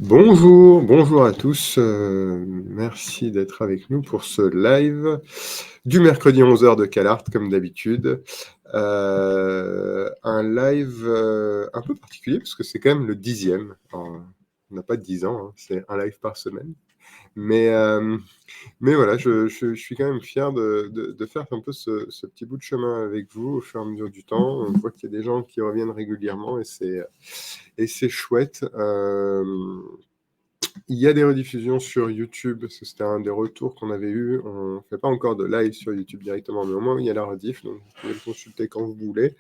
Bonjour à tous. Merci d'être avec nous pour ce live du mercredi 11h de CalArt, comme d'habitude. Un live un peu particulier parce que c'est quand même le 10e. Alors, on n'a pas 10 ans, hein, c'est un live par semaine. Mais, euh, mais voilà, je suis quand même fier de faire un peu ce petit bout de chemin avec vous au fur et à mesure du temps. On voit qu'il y a des gens qui reviennent régulièrement et c'est chouette. Il y a des rediffusions sur YouTube, parce que c'était un des retours qu'on avait eu. On ne fait pas encore de live sur YouTube directement, mais au moins il y a la rediff, donc vous pouvez le consulter quand vous voulez.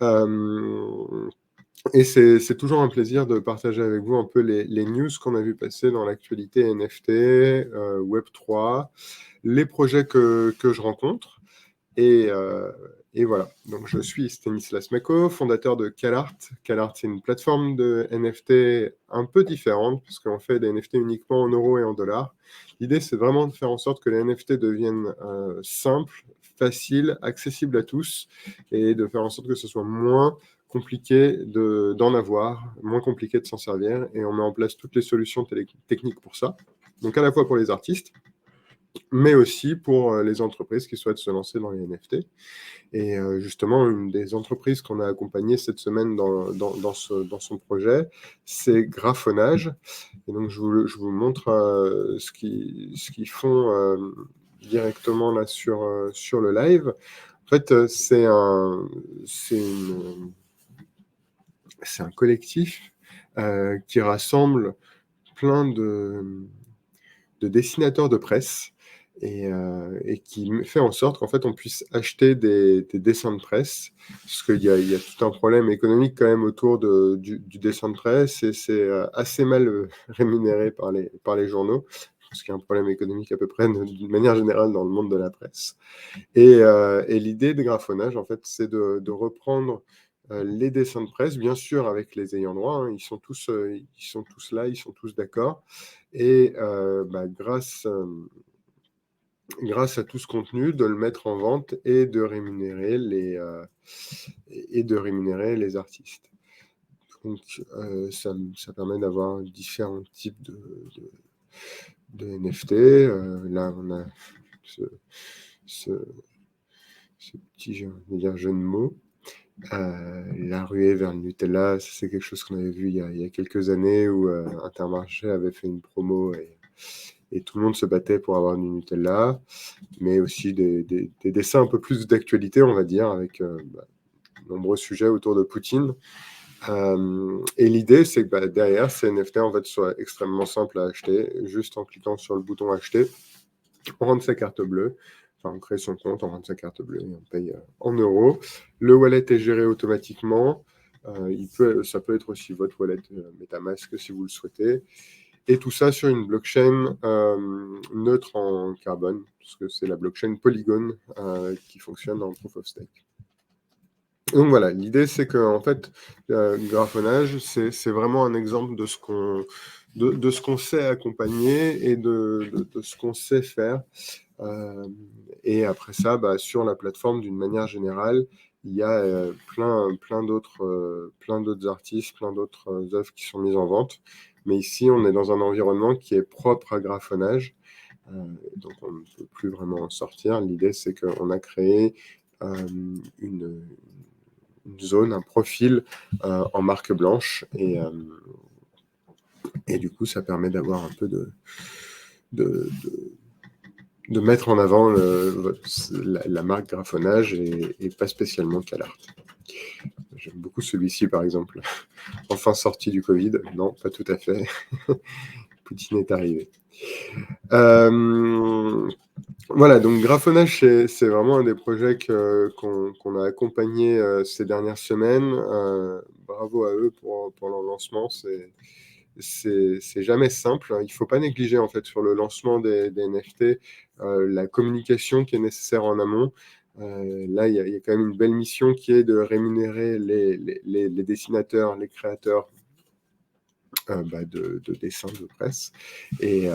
Euh, et c'est toujours un plaisir de partager avec vous un peu les news qu'on a vu passer dans l'actualité NFT, Web3, les projets que je rencontre. Et, euh, et voilà, donc je suis Stanislas Meko, fondateur de CalArt. CalArt, c'est une plateforme de NFT un peu différente, puisqu'on fait des NFT uniquement en euros et en dollars. L'idée, c'est vraiment de faire en sorte que les NFT deviennent simples, faciles, accessibles à tous, et de faire en sorte que ce soit moins compliqué d'en avoir, moins compliqué de s'en servir, et on met en place toutes les solutions techniques pour ça. Donc à la fois pour les artistes, mais aussi pour les entreprises qui souhaitent se lancer dans les NFT. Et justement, une des entreprises qu'on a accompagnées cette semaine dans son projet, c'est Graphonage. Et donc, je vous montre ce qu'ils font directement là sur le live. En fait, c'est un collectif qui rassemble plein de dessinateurs de presse et qui fait en sorte qu'en fait on puisse acheter des dessins de presse, parce qu'il y a tout un problème économique quand même autour du dessin de presse, et c'est assez mal rémunéré par les journaux, parce qu'il y a un problème économique à peu près d'une manière générale dans le monde de la presse. Et l'idée de Graphonage, en fait, c'est de reprendre les dessins de presse, bien sûr avec les ayants droit, hein, ils sont tous là, ils sont tous d'accord. Et grâce à tout ce contenu, de le mettre en vente et de rémunérer les artistes. Donc, ça permet d'avoir différents types de NFT. Là, on a ce, ce, ce petit jeu de mots. La ruée vers le Nutella, c'est quelque chose qu'on avait vu il y a quelques années où Intermarché avait fait une promo et tout le monde se battait pour avoir du Nutella, mais aussi des dessins un peu plus d'actualité, on va dire, avec de nombreux sujets autour de Poutine. Et l'idée, c'est que derrière, ces NFT en fait, soient extrêmement simples à acheter, juste en cliquant sur le bouton acheter, on rentre sa carte bleue. Enfin, on crée son compte, on rentre sa carte bleue et on paye en euros. Le wallet est géré automatiquement. Ça peut être aussi votre wallet MetaMask si vous le souhaitez. Et tout ça sur une blockchain neutre en carbone, parce que c'est la blockchain Polygon qui fonctionne en Proof of Stake. Donc voilà, l'idée c'est que en fait, Graphonage, c'est vraiment un exemple de ce qu'on sait accompagner et de ce qu'on sait faire. Et après ça, sur la plateforme, d'une manière générale, il y a plein d'autres artistes, plein d'autres œuvres qui sont mises en vente. Mais ici, on est dans un environnement qui est propre à Graphonage. Donc, on ne peut plus vraiment en sortir. L'idée, c'est qu'on a créé une zone, un profil en marque blanche. Et du coup, ça permet d'avoir un peu de mettre en avant la marque Graphonage et pas spécialement CalArt. J'aime beaucoup celui-ci, par exemple. Enfin sorti du Covid. Non, pas tout à fait. Poutine est arrivé. Voilà, donc Graphonage, c'est vraiment un des projets qu'on a accompagné ces dernières semaines. Bravo à eux pour leur lancement. C'est jamais simple. Il ne faut pas négliger en fait sur le lancement des NFT la communication qui est nécessaire en amont. Là, il y a quand même une belle mission qui est de rémunérer les dessinateurs, les créateurs de dessins de presse. Et,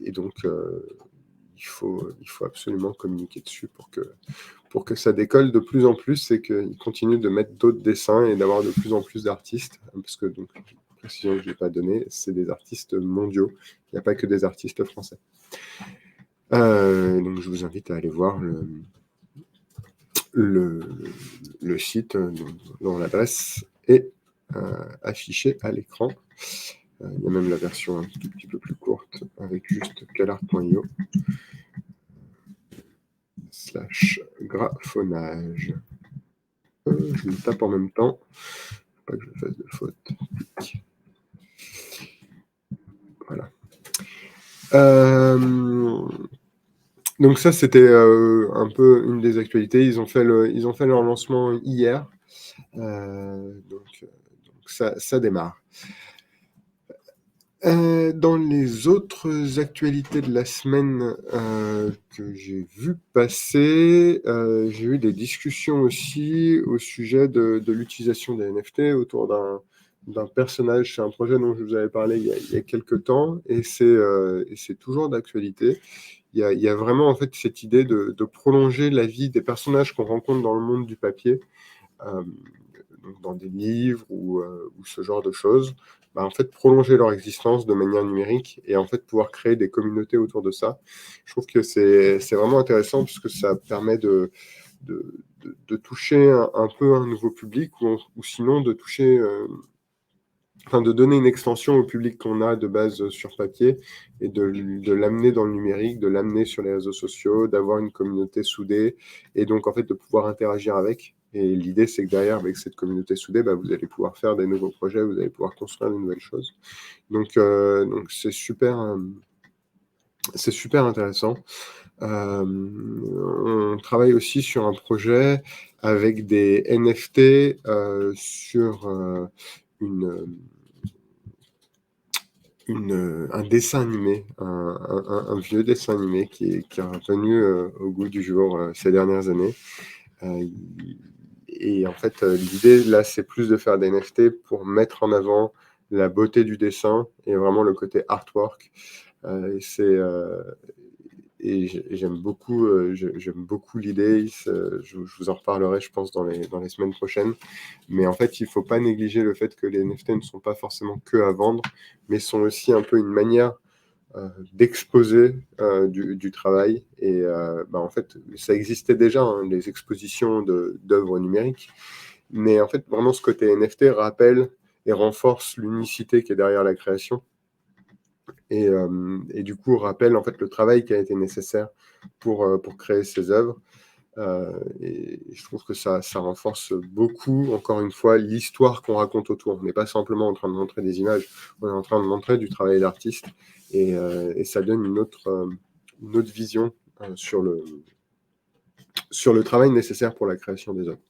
et donc, il faut absolument communiquer dessus pour que ça décolle de plus en plus et qu'ils continuent de mettre d'autres dessins et d'avoir de plus en plus d'artistes. Parce que donc, précision que je n'ai pas donnée, c'est des artistes mondiaux. Il n'y a pas que des artistes français. Donc je vous invite à aller voir le site dont l'adresse est affichée à l'écran. Il y a même la version un tout petit peu plus courte avec juste calart.io /graphonage. Je le tape en même temps, pas que je fasse de faute. Voilà. Donc ça, c'était un peu une des actualités. Ils ont fait leur lancement hier. Donc ça démarre. Dans les autres actualités de la semaine que j'ai vu passer, j'ai eu des discussions aussi au sujet de l'utilisation des NFT autour d'un personnage. C'est un projet dont je vous avais parlé il y a quelques temps, et c'est toujours d'actualité. Il y a vraiment en fait cette idée de prolonger la vie des personnages qu'on rencontre dans le monde du papier, donc dans des livres ou ce genre de choses. En fait, prolonger leur existence de manière numérique et en fait pouvoir créer des communautés autour de ça. Je trouve que c'est vraiment intéressant parce que ça permet de toucher un peu un nouveau public ou sinon de toucher, de donner une extension au public qu'on a de base sur papier et de l'amener dans le numérique, de l'amener sur les réseaux sociaux, d'avoir une communauté soudée et donc en fait de pouvoir interagir avec. Et l'idée, c'est que derrière, avec cette communauté soudée, vous allez pouvoir faire des nouveaux projets, vous allez pouvoir construire de nouvelles choses. Donc c'est super intéressant. On travaille aussi sur un projet avec des NFT sur un dessin animé, un vieux dessin animé qui est revenu au goût du jour ces dernières années. Et en fait, l'idée, là, c'est plus de faire des NFT pour mettre en avant la beauté du dessin et vraiment le côté artwork. Et j'aime beaucoup l'idée. Je vous en reparlerai, je pense, dans les semaines prochaines. Mais en fait, il ne faut pas négliger le fait que les NFT ne sont pas forcément que à vendre, mais sont aussi un peu une manière d'exposer du travail. Et en fait, ça existait déjà, hein, les expositions d'œuvres numériques. Mais en fait, vraiment, ce côté NFT rappelle et renforce l'unicité qui est derrière la création. Et du coup, rappelle en fait le travail qui a été nécessaire pour créer ces œuvres. Et je trouve que ça renforce beaucoup, encore une fois, l'histoire qu'on raconte autour. On n'est pas simplement en train de montrer des images, on est en train de montrer du travail d'artiste. Et ça donne une autre vision sur le travail nécessaire pour la création des œuvres.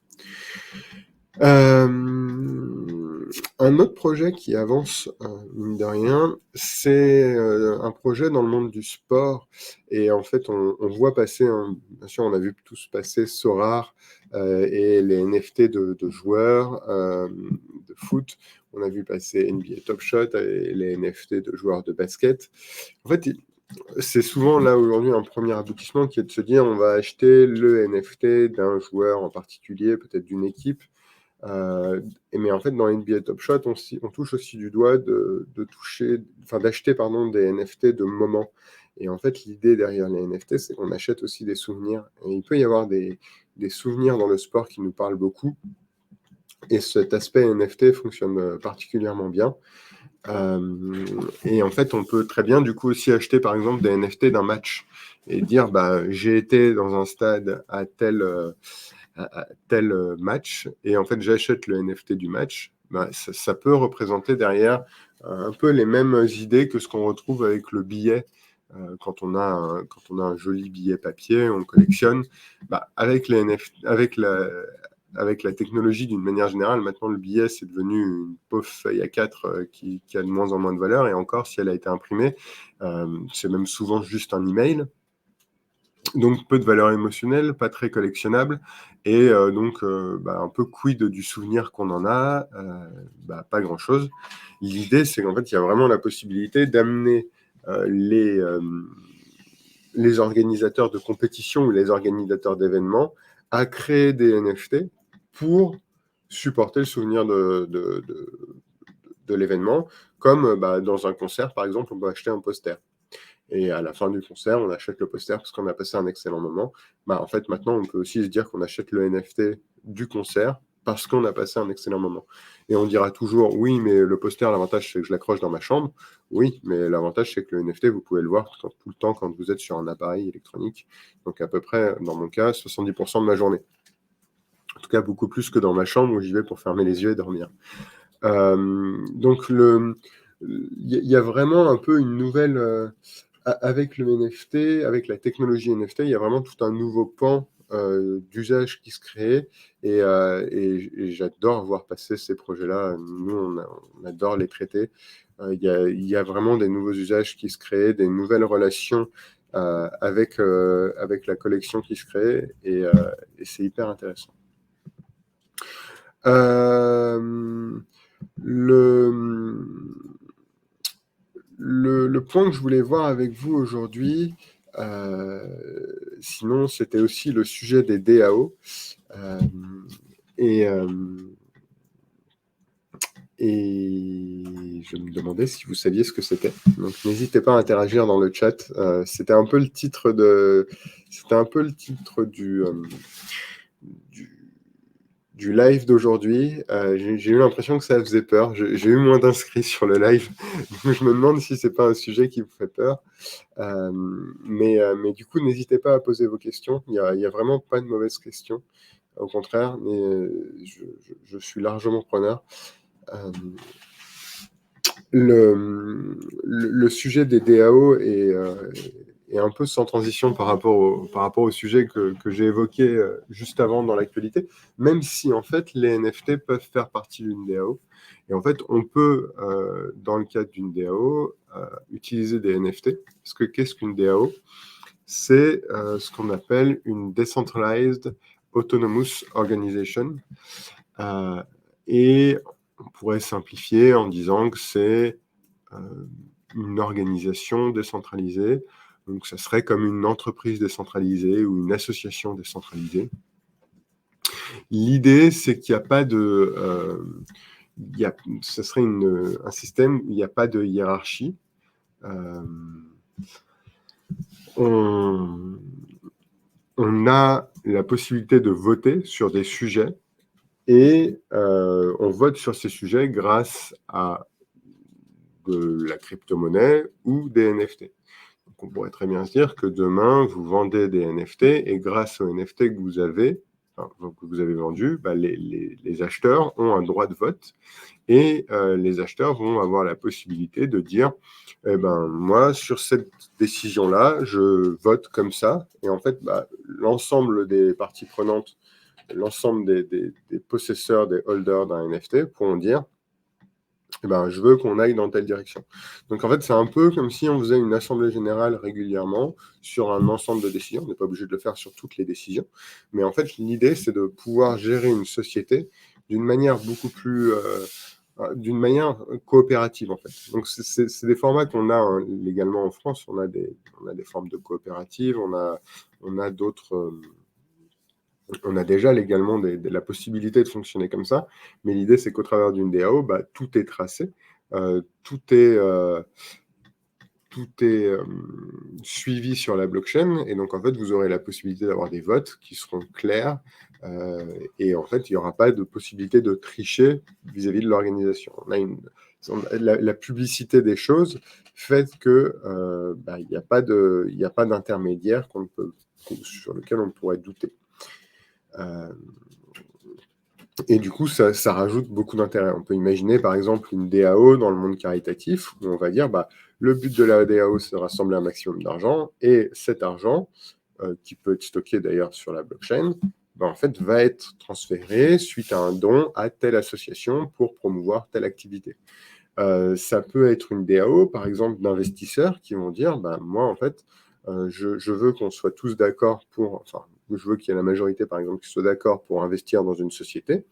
Un autre projet qui avance, mine de rien, c'est un projet dans le monde du sport. Et en fait, on voit passer, bien sûr, on a vu tous passer Sorare et les NFT de joueurs de foot. On a vu passer NBA Top Shot et les NFT de joueurs de basket. En fait, c'est souvent là aujourd'hui un premier aboutissement qui est de se dire on va acheter le NFT d'un joueur en particulier, peut-être d'une équipe. Mais en fait, dans NBA Top Shot, on touche aussi du doigt d'acheter des NFT de moments. Et en fait, l'idée derrière les NFT, c'est qu'on achète aussi des souvenirs. Et il peut y avoir des souvenirs dans le sport qui nous parlent beaucoup. Et cet aspect NFT fonctionne particulièrement bien. Et en fait, on peut très bien du coup aussi acheter par exemple des NFT d'un match et dire j'ai été dans un stade à tel match et en fait j'achète le NFT du match. Ça peut représenter derrière un peu les mêmes idées que ce qu'on retrouve avec le billet. Quand on a un joli billet papier, on collectionne. Avec les NFT, avec la technologie d'une manière générale, maintenant le billet c'est devenu une pauvre feuille A4 qui a de moins en moins de valeur, et encore si elle a été imprimée, c'est même souvent juste un email. Donc peu de valeur émotionnelle, pas très collectionnable, et donc un peu quid du souvenir qu'on en a, pas grand-chose. L'idée c'est qu'en fait il y a vraiment la possibilité d'amener les organisateurs de compétition ou les organisateurs d'événements à créer des NFT pour supporter le souvenir de l'événement, comme dans un concert, par exemple, on peut acheter un poster. Et à la fin du concert, on achète le poster parce qu'on a passé un excellent moment. En fait, maintenant, on peut aussi se dire qu'on achète le NFT du concert parce qu'on a passé un excellent moment. Et on dira toujours, oui, mais le poster, l'avantage, c'est que je l'accroche dans ma chambre. Oui, mais l'avantage, c'est que le NFT, vous pouvez le voir tout le temps quand vous êtes sur un appareil électronique. Donc, à peu près, dans mon cas, 70% de ma journée. En tout cas, beaucoup plus que dans ma chambre où j'y vais pour fermer les yeux et dormir. Donc, il y a vraiment un peu une nouvelle... avec le NFT, avec la technologie NFT, il y a vraiment tout un nouveau pan d'usage qui se crée et j'adore voir passer ces projets-là. Nous, on adore les traiter. Il y a vraiment des nouveaux usages qui se créent, des nouvelles relations avec la collection qui se crée et c'est hyper intéressant. Le point que je voulais voir avec vous aujourd'hui, sinon, c'était aussi le sujet des DAO. Et je me demandais si vous saviez ce que c'était. Donc, n'hésitez pas à interagir dans le chat. C'était un peu le titre du live d'aujourd'hui. J'ai eu l'impression que ça faisait peur. J'ai eu moins d'inscrits sur le live. Donc, je me demande si c'est pas un sujet qui vous fait peur. Mais du coup, n'hésitez pas à poser vos questions. Il y a vraiment pas de mauvaises questions. Au contraire, mais je suis largement preneur. Le sujet des DAO est un peu sans transition par rapport au sujet que j'ai évoqué juste avant dans l'actualité, même si en fait les NFT peuvent faire partie d'une DAO. Et en fait, on peut, dans le cadre d'une DAO, utiliser des NFT. Parce que qu'est-ce qu'une DAO? C'est ce qu'on appelle une Decentralized Autonomous Organization. Et on pourrait simplifier en disant que c'est une organisation décentralisée. Donc, ça serait comme une entreprise décentralisée ou une association décentralisée. L'idée, c'est qu'il n'y a pas de... ce serait un système où il n'y a pas de hiérarchie. On a la possibilité de voter sur des sujets et on vote sur ces sujets grâce à de la crypto-monnaie ou des NFT. Donc, on pourrait très bien se dire que demain, vous vendez des NFT et grâce aux NFT que vous avez vendus, les acheteurs ont un droit de vote et les acheteurs vont avoir la possibilité de dire moi, sur cette décision-là, je vote comme ça. Et en fait, l'ensemble des parties prenantes, l'ensemble des possesseurs, des holders d'un NFT pourront dire je veux qu'on aille dans telle direction. Donc, en fait, c'est un peu comme si on faisait une assemblée générale régulièrement sur un ensemble de décisions. On n'est pas obligé de le faire sur toutes les décisions. Mais en fait, l'idée, c'est de pouvoir gérer une société d'une manière beaucoup plus... d'une manière coopérative, en fait. Donc, c'est des formats qu'on a légalement en France. On a des formes de coopératives, on a d'autres... on a déjà légalement la possibilité de fonctionner comme ça, mais l'idée, c'est qu'au travers d'une DAO, tout est tracé, tout est suivi sur la blockchain, et donc en fait, vous aurez la possibilité d'avoir des votes qui seront clairs, et en fait, il n'y aura pas de possibilité de tricher vis-à-vis de l'organisation. La publicité des choses fait que il n'y a pas d'intermédiaire sur lequel on pourrait douter. Et du coup, ça rajoute beaucoup d'intérêt. On peut imaginer, par exemple, une DAO dans le monde caritatif, où on va dire, le but de la DAO, c'est de rassembler un maximum d'argent, et cet argent, qui peut être stocké d'ailleurs sur la blockchain, en fait, va être transféré suite à un don à telle association pour promouvoir telle activité. Ça peut être une DAO, par exemple, d'investisseurs qui vont dire, moi, en fait, je veux qu'on soit tous d'accord je veux qu'il y ait la majorité, par exemple, qui soit d'accord pour investir dans une société.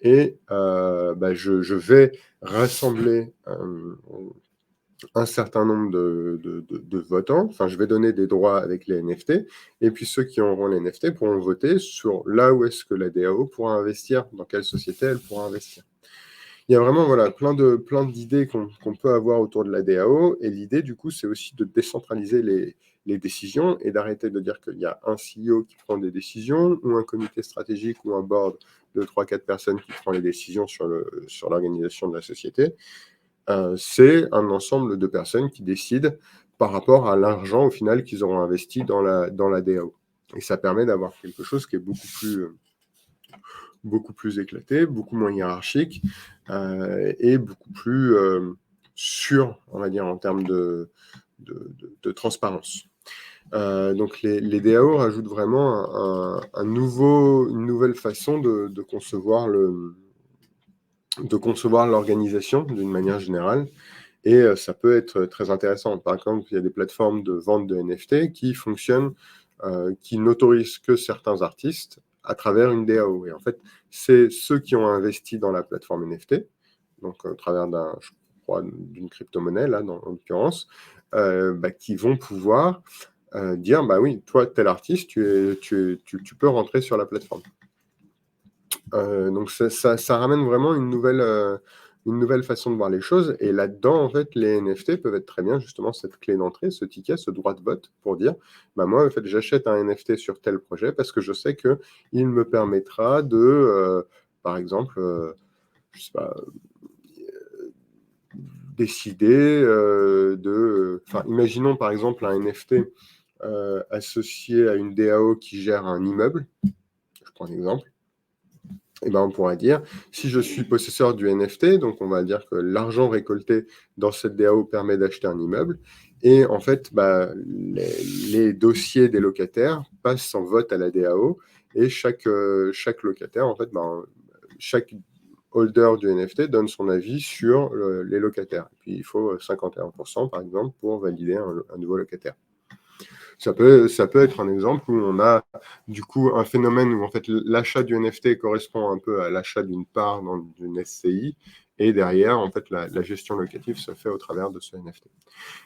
Et je vais rassembler un certain nombre de votants. Enfin, je vais donner des droits avec les NFT. Et puis, ceux qui auront les NFT pourront voter sur là où est-ce que la DAO pourra investir, dans quelle société elle pourra investir. Il y a vraiment voilà, plein d'idées qu'on peut avoir autour de la DAO. Et l'idée, du coup, c'est aussi de décentraliser les décisions et d'arrêter de dire qu'il y a un CEO qui prend des décisions ou un comité stratégique ou un board de 3-4 personnes qui prend les décisions sur l'organisation de la société. C'est un ensemble de personnes qui décident par rapport à l'argent au final qu'ils auront investi dans la DAO. Et ça permet d'avoir quelque chose qui est beaucoup plus éclaté, beaucoup moins hiérarchique et beaucoup plus sûr, on va dire, en termes de transparence. Donc les DAO rajoutent vraiment une nouvelle façon de concevoir l'organisation d'une manière générale. Et ça peut être très intéressant. Par exemple, il y a des plateformes de vente de NFT qui fonctionnent, qui n'autorisent que certains artistes à travers une DAO. Et en fait, c'est ceux qui ont investi dans la plateforme NFT, donc au travers je crois, d'une crypto-monnaie, là, en l'occurrence, qui vont pouvoir dire, bah oui, toi, tel artiste, tu peux rentrer sur la plateforme. Donc ça ramène vraiment une nouvelle façon de voir les choses. Et là-dedans, en fait, les NFT peuvent être très bien justement cette clé d'entrée, ce ticket, ce droit de vote pour dire, bah moi, en fait, j'achète un NFT sur tel projet parce que je sais que il me permettra de, par exemple, je sais pas, décider enfin, imaginons par exemple un NFT associé à une DAO qui gère un immeuble. Je prends un exemple. Et ben, on pourrait dire, si je suis possesseur du NFT, donc on va dire que l'argent récolté dans cette DAO permet d'acheter un immeuble, et en fait, bah, les dossiers des locataires passent en vote à la DAO, et chaque locataire, en fait, bah, chaque holder du NFT donne son avis sur les locataires. Et puis il faut 51%, par exemple, pour valider un nouveau locataire. Ça peut être un exemple où on a du coup un phénomène où en fait l'achat du NFT correspond un peu à l'achat d'une part dans une SCI et derrière en fait la gestion locative se fait au travers de ce NFT.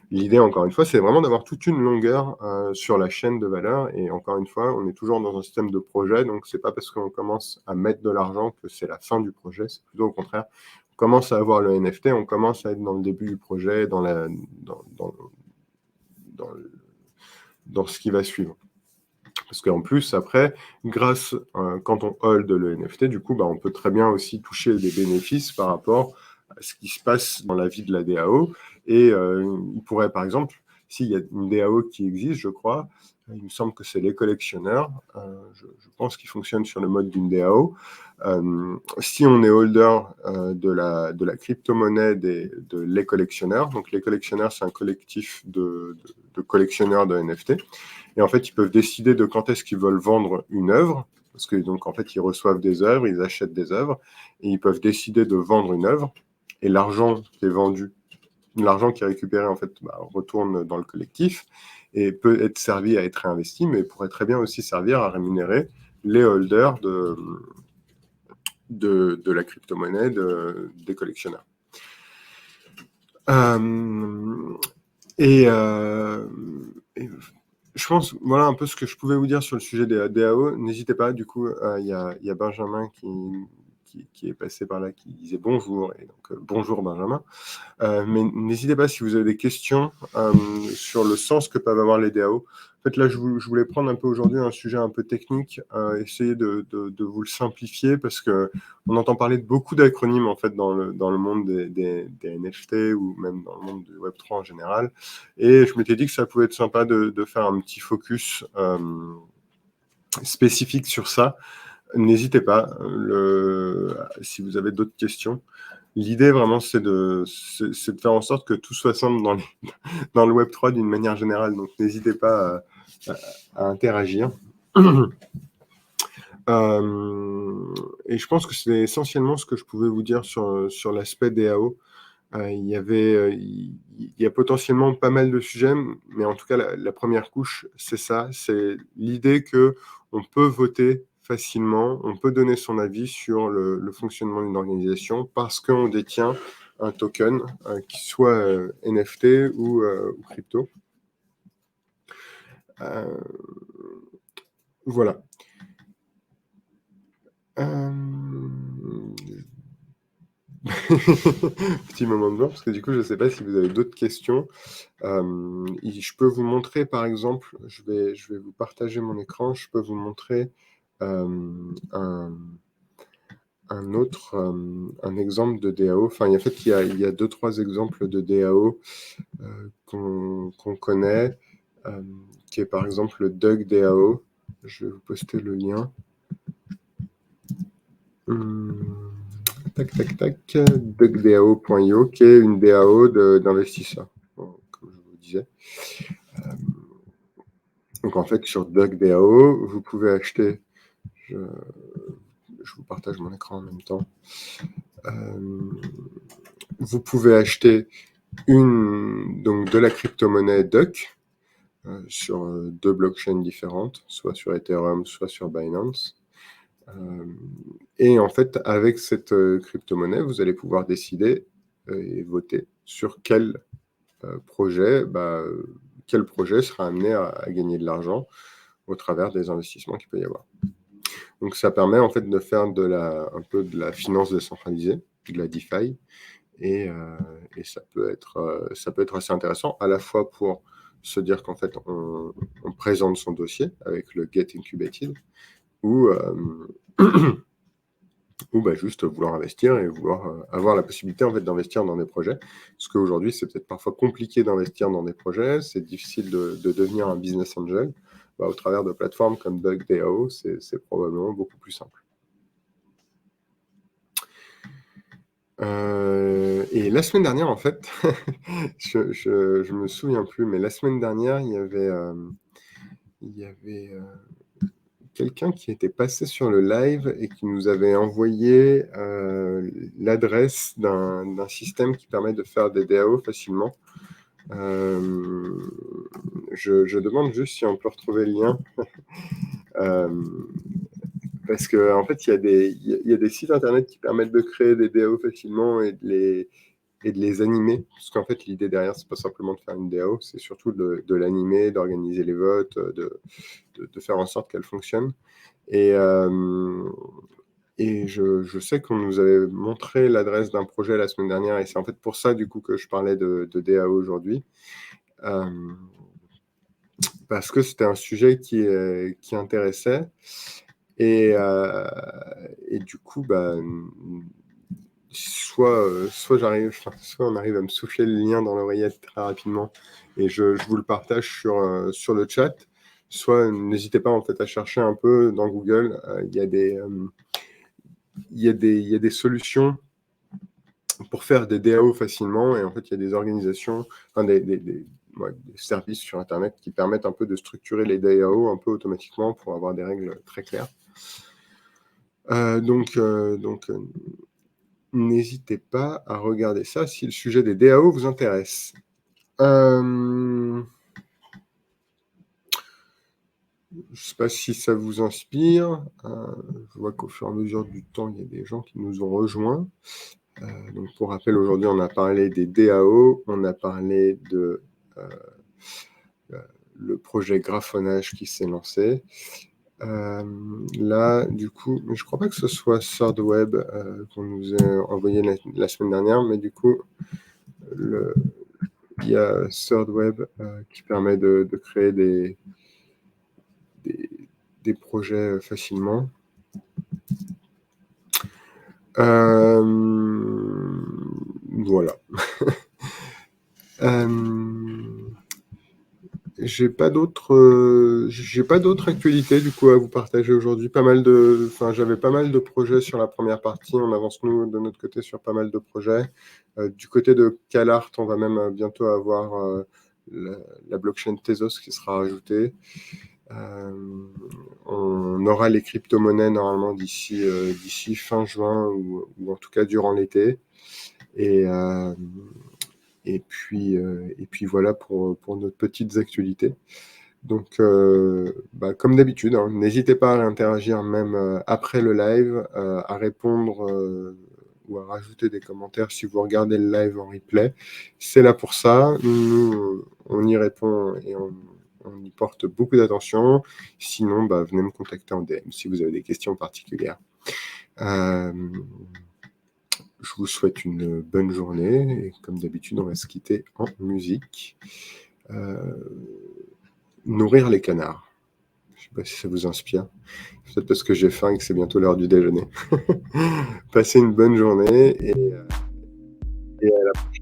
L'idée encore une fois c'est vraiment d'avoir toute une longueur sur la chaîne de valeur et encore une fois on est toujours dans un système de projet donc c'est pas parce qu'on commence à mettre de l'argent que c'est la fin du projet, c'est plutôt au contraire on commence à avoir le NFT, on commence à être dans le début du projet, dans ce qui va suivre. Parce qu'en plus, après, quand on hold le NFT, du coup, bah, on peut très bien aussi toucher des bénéfices par rapport à ce qui se passe dans la vie de la DAO. Et il pourrait, par exemple, s'il y a une DAO qui existe, je crois, il me semble que c'est les collectionneurs. Je pense qu'ils fonctionnent sur le mode d'une DAO. Si on est holder de la crypto-monnaie de les collectionneurs, donc les collectionneurs, c'est un collectif de collectionneurs de NFT. Et en fait, ils peuvent décider de quand est-ce qu'ils veulent vendre une œuvre, parce que donc en fait, ils reçoivent des œuvres, ils achètent des œuvres, et ils peuvent décider de vendre une œuvre, et l'argent qui est vendu, l'argent qui est récupéré en fait, bah, retourne dans le collectif et peut être servi à être réinvesti, mais pourrait très bien aussi servir à rémunérer les holders de la crypto-monnaie des collectionneurs. Et je pense, voilà un peu ce que je pouvais vous dire sur le sujet des DAO. N'hésitez pas, du coup, il y a Benjamin qui est passé par là, qui disait bonjour, et donc bonjour Benjamin. Mais n'hésitez pas si vous avez des questions sur le sens que peuvent avoir les DAO. En fait, là, je voulais prendre un peu aujourd'hui un sujet un peu technique, essayer de vous le simplifier parce que on entend parler de beaucoup d'acronymes en fait dans le monde des NFT ou même dans le monde du Web3 en général. Et je m'étais dit que ça pouvait être sympa de faire un petit focus spécifique sur ça. N'hésitez pas, si vous avez d'autres questions. L'idée vraiment, c'est de faire en sorte que tout soit simple dans le Web3 d'une manière générale. Donc, n'hésitez pas à interagir. Et je pense que c'est essentiellement ce que je pouvais vous dire sur l'aspect DAO. Il y a potentiellement pas mal de sujets, mais en tout cas, la première couche, c'est ça. C'est l'idée que on peut voter facilement, on peut donner son avis sur le fonctionnement d'une organisation parce qu'on détient un token, qui soit NFT ou crypto. Voilà. Petit moment de blanc, parce que du coup, je ne sais pas si vous avez d'autres questions. Je peux vous montrer, par exemple, je vais vous partager mon écran, je peux vous montrer un autre un exemple de DAO. Enfin, en fait, il y a 2-3 exemples de DAO qu'on connaît, qui est par exemple le Dug DAO. Je vais vous poster le lien. Tac, tac, tac. DugDAO.io, qui est une DAO d'investisseurs, comme je vous disais. Donc en fait, sur DugDAO, vous pouvez acheter. Je vous partage mon écran en même temps. Vous pouvez acheter donc de la crypto-monnaie Duck sur 2 blockchains différentes, soit sur Ethereum, soit sur Binance. Et en fait, avec cette crypto-monnaie, vous allez pouvoir décider et voter sur quel projet sera amené à gagner de l'argent au travers des investissements qu'il peut y avoir. Donc ça permet en fait de faire un peu de la finance décentralisée, de la DeFi, et ça peut être assez intéressant, à la fois pour se dire qu'en fait on présente son dossier avec le Get Incubated, ou juste vouloir investir et vouloir avoir la possibilité en fait d'investir dans des projets. Parce qu'aujourd'hui, c'est peut-être parfois compliqué d'investir dans des projets, c'est difficile de devenir un business angel. Au travers de plateformes comme DugDAO, c'est probablement beaucoup plus simple. Et la semaine dernière, en fait, je me souviens plus, mais la semaine dernière, il y avait quelqu'un qui était passé sur le live et qui nous avait envoyé l'adresse d'un système qui permet de faire des DAO facilement. Je demande juste si on peut retrouver le lien. Parce qu'en fait, il y a des sites internet qui permettent de créer des DAO facilement et de les animer. Parce qu'en fait, l'idée derrière, c'est pas simplement de faire une DAO, c'est surtout de l'animer, d'organiser les votes, de faire en sorte qu'elle fonctionne. Et je sais qu'on nous avait montré l'adresse d'un projet la semaine dernière, et c'est en fait pour ça, du coup, que je parlais de DAO aujourd'hui. Parce que c'était un sujet qui intéressait. Et du coup, soit on arrive à me souffler le lien dans l'oreillette très rapidement et je vous le partage sur le chat, soit n'hésitez pas en fait à chercher un peu dans Google. Il y a des solutions pour faire des DAO facilement, et en fait il y a des organisations, enfin des services sur Internet qui permettent un peu de structurer les DAO un peu automatiquement pour avoir des règles très claires. Donc, n'hésitez pas à regarder ça si le sujet des DAO vous intéresse. Je ne sais pas si ça vous inspire. Je vois qu'au fur et à mesure du temps, il y a des gens qui nous ont rejoints. Donc, pour rappel, aujourd'hui, on a parlé des DAO, on a parlé de le projet Graphonage qui s'est lancé. Là, du coup, je ne crois pas que ce soit ThirdWeb qu'on nous a envoyé la semaine dernière, mais du coup, il y a ThirdWeb qui permet de créer des projets facilement. Voilà. J'ai pas d'autres actualités du coup à vous partager aujourd'hui. J'avais pas mal de projets sur la première partie. On avance nous de notre côté sur pas mal de projets. Du côté de CalArt, on va même bientôt avoir la blockchain Tezos qui sera rajoutée. On aura les crypto-monnaies normalement d'ici fin juin ou en tout cas durant l'été. Et puis voilà pour nos petites actualités. Donc, comme d'habitude, hein, n'hésitez pas à interagir même après le live, à répondre ou à rajouter des commentaires si vous regardez le live en replay. C'est là pour ça. Nous, on y répond et on y porte beaucoup d'attention. Sinon, venez me contacter en DM si vous avez des questions particulières. Je vous souhaite une bonne journée et comme d'habitude, on va se quitter en musique. Nourrir les canards. Je sais pas si ça vous inspire. Peut-être parce que j'ai faim et que c'est bientôt l'heure du déjeuner. Passez une bonne journée et à la prochaine.